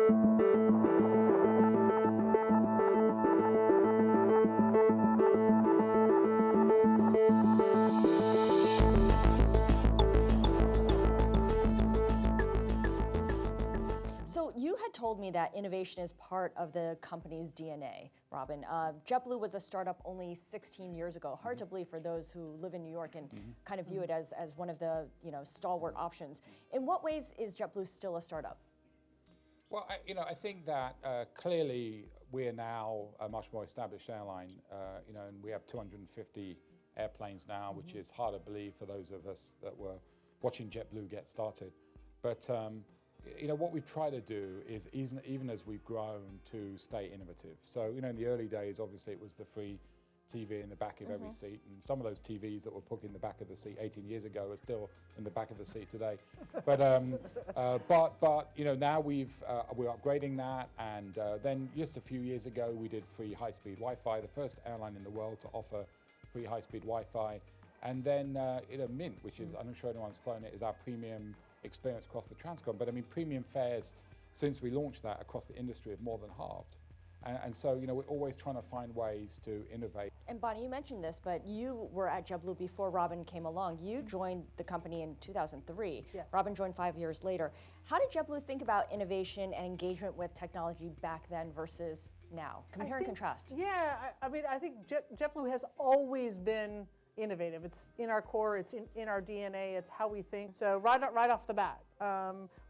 So you had told me that innovation is part of the company's DNA, Robin. JetBlue was a startup only 16 years ago. Hard to believe for those who live in New York and kind of view it as one of the stalwart options. In what ways is JetBlue still a startup? Well, I think that clearly we are now a much more established airline, and we have 250 airplanes now, which is hard to believe for those of us that were watching JetBlue get started. But what we've tried to do is, even as we've grown, to stay innovative. So, in the early days, obviously it was the free TV in the back of every seat, and some of those TVs that were put in the back of the seat 18 years ago are still in the back of the seat today. But now we're upgrading that, and then just a few years ago we did free high-speed Wi-Fi, the first airline in the world to offer free high-speed Wi-Fi, and then Mint, which is, I'm not sure anyone's flown it, is our premium experience across the transcon. But I mean, premium fares since we launched that across the industry have more than halved. And so, we're always trying to find ways to innovate. And Bonnie, you mentioned this, but you were at JetBlue before Robin came along. You joined the company in 2003. Yes. Robin joined 5 years later. How did JetBlue think about innovation and engagement with technology back then versus now? Compare and contrast. Yeah, I think JetBlue has always been innovative. It's in our core, it's in our DNA, it's how we think. So right off the bat,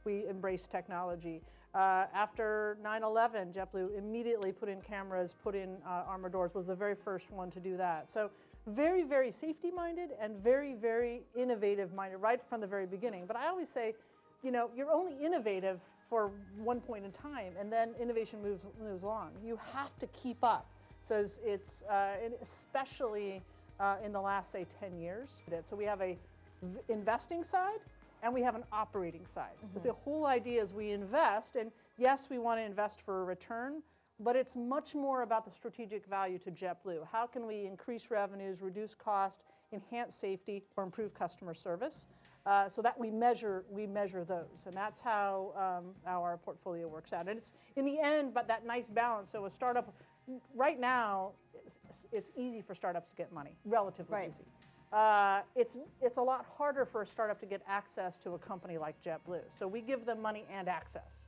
we embrace technology. After 9/11, JetBlue immediately put in cameras, put in armor doors, was the very first one to do that. So very, very safety-minded and very, very innovative-minded right from the very beginning. But I always say, you're only innovative for one point in time, and then innovation moves along. You have to keep up. So it's especially in the last, say, 10 years. So we have a investing side, and we have an operating side. But the whole idea is we invest, and yes, we want to invest for a return, but it's much more about the strategic value to JetBlue. How can we increase revenues, reduce cost, enhance safety, or improve customer service? So that we measure those, and that's how our portfolio works out. And it's in the end, but that nice balance. So a startup, right now, it's easy for startups to get money, relatively easy. It's a lot harder for a startup to get access to a company like JetBlue. So we give them money and access.